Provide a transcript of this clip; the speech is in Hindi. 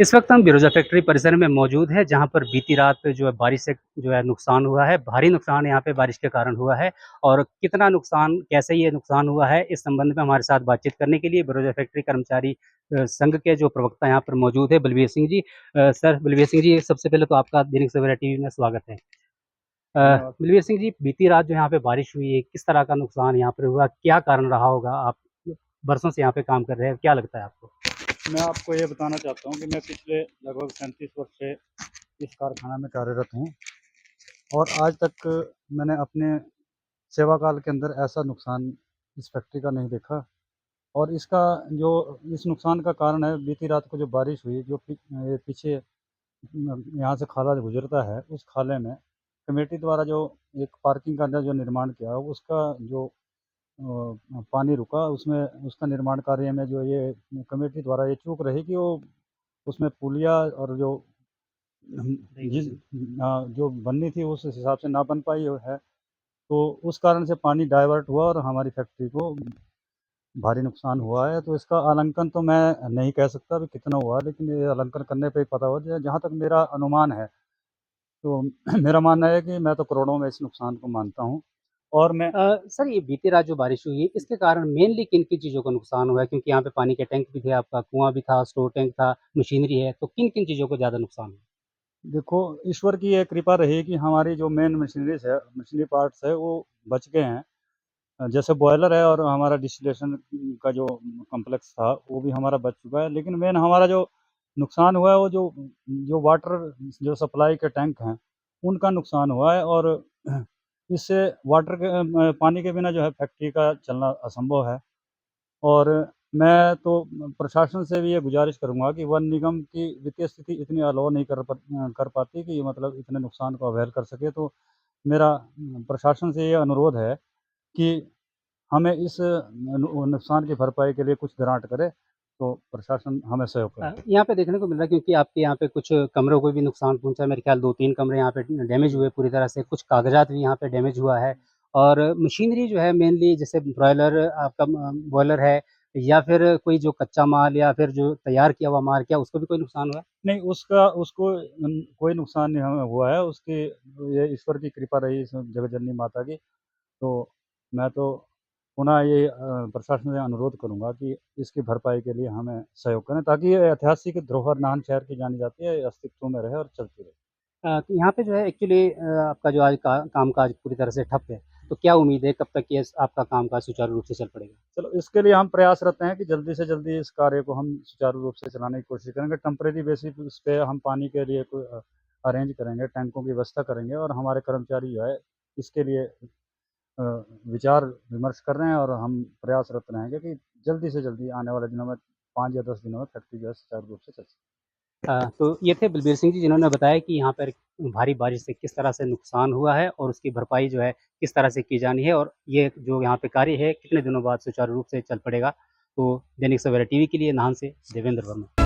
इस वक्त हम बिरोजा फैक्ट्री परिसर में मौजूद है, जहाँ पर बीती रात जो है बारिश से जो है नुकसान हुआ है, भारी नुकसान यहाँ पे बारिश के कारण हुआ है। और कितना नुकसान, कैसे ये नुकसान हुआ है, इस संबंध में हमारे साथ बातचीत करने के लिए बिरोजा फैक्ट्री कर्मचारी संघ के जो प्रवक्ता यहाँ पर मौजूद है, बलवीर सिंह जी। सर बलवीर सिंह जी, सबसे पहले तो आपका दैनिक सवेरा टीवी में स्वागत है। धन्यवाद। बलवीर सिंह जी, बीती रात जो यहाँ पे बारिश हुई है, किस तरह का नुकसान यहाँ पर हुआ, क्या कारण रहा होगा? आप बरसों से यहाँ पे काम कर रहे हैं, क्या लगता है आपको? मैं आपको ये बताना चाहता हूँ कि मैं पिछले लगभग 37 वर्ष से इस कारखाना में कार्यरत हूँ और आज तक मैंने अपने सेवा काल के अंदर ऐसा नुकसान इस फैक्ट्री का नहीं देखा। और इसका जो इस नुकसान का कारण है, बीती रात को जो बारिश हुई, जो ये पीछे यहाँ से खाला गुजरता है, उस खाले में कमेटी द्वारा जो एक पार्किंग का जो निर्माण किया, उसका जो पानी रुका, उसमें उसका निर्माण कार्य में जो ये कमेटी द्वारा ये चूक रही कि वो उसमें पुलिया और जो जिस जो बननी थी उस हिसाब से ना बन पाई है, तो उस कारण से पानी डाइवर्ट हुआ और हमारी फैक्ट्री को भारी नुकसान हुआ है। तो इसका आंकलन तो मैं नहीं कह सकता कि कितना हुआ, लेकिन ये आंकलन करने पे ही पता हो जाए। जहाँ तक मेरा अनुमान है, तो मेरा मानना है कि मैं तो करोड़ों में इस नुकसान को मानता हूँ। और मैं सर, ये बीती रात जो बारिश हुई है, इसके कारण मेनली किन-किन चीज़ों का नुकसान हुआ है? क्योंकि यहाँ पे पानी के टैंक भी थे, आपका कुआँ भी था, स्टोर टैंक था, मशीनरी है, तो किन-किन चीज़ों को ज़्यादा नुकसान हुआ? देखो, ईश्वर की ये कृपा रही कि हमारी जो मेन मशीनरीज़ है, मशीनरी पार्ट्स है, वो बच गए हैं। जैसे बॉयलर है और हमारा डिस्टिलेशन का जो कॉम्प्लेक्स था, वो भी हमारा बच चुका है। लेकिन मेन हमारा जो नुकसान हुआ है, वो जो जो वाटर जो सप्लाई के टैंक हैं, उनका नुकसान हुआ है। और इससे वाटर के पानी के बिना जो है फैक्ट्री का चलना असंभव है। और मैं तो प्रशासन से भी ये गुज़ारिश करूँगा कि वन निगम की वित्तीय स्थिति इतनी अलाउ नहीं कर पाती कि मतलब इतने नुकसान को अवेयर कर सके। तो मेरा प्रशासन से ये अनुरोध है कि हमें इस नुकसान की भरपाई के लिए कुछ ग्रांट करे, तो प्रशासन हमें सहयोग करे। यहाँ पे देखने को मिल रहा है, क्योंकि आपके यहाँ पे कुछ कमरों को भी नुकसान पहुँचा है, मेरे ख्याल 2-3 कमरे यहाँ पे डैमेज हुए पूरी तरह से, कुछ कागज़ात भी यहाँ पे डैमेज हुआ है। और मशीनरी जो है मेनली, जैसे ब्रॉयलर आपका बॉयलर है, या फिर कोई जो कच्चा माल या फिर जो तैयार किया हुआ माल, क्या उसको भी कोई नुकसान हुआ है? नहीं, उसको कोई नुकसान नहीं हमें हुआ है। उसकी ये ईश्वर की कृपा रही इस जगत जननी माता की। तो मैं तो पुनः ये प्रशासन से अनुरोध करूँगा कि इसकी भरपाई के लिए हमें सहयोग करें, ताकि ये ऐतिहासिक धरोहर नाहन शहर की जानी जाती है, ये अस्तित्व में रहे और चलती रहे। तो यहाँ पे जो है एक्चुअली आपका जो आज का कामकाज पूरी तरह से ठप है, तो क्या उम्मीद है कब तक ये आपका कामकाज सुचारू रूप से चल पड़ेगा? चलो, इसके लिए हम प्रयासरत हैं कि जल्दी से जल्दी इस कार्य को हम सुचारू रूप से चलाने की कोशिश करेंगे। टेम्परेरी बेसिस पे हम पानी के लिए कोई अरेंज करेंगे, टैंकों की व्यवस्था करेंगे और हमारे कर्मचारी जो है इसके लिए अ, विचार विमर्श कर रहे हैं। और हम प्रयासरत रहेंगे कि जल्दी से जल्दी आने वाले दिनों में 5 या 10 दिनों में फैक्ट्री जो है सुचारू रूप से चल सके। तो ये थे बलबीर सिंह जी, जिन्होंने बताया कि यहाँ पर भारी बारिश से किस तरह से नुकसान हुआ है और उसकी भरपाई जो है किस तरह से की जानी है, और ये जो यहाँ पे कार्य है कितने दिनों बाद सुचारू रूप से चल पड़ेगा। तो दैनिक सवेरा टीवी के लिए नाहन से देवेंद्र वर्मा।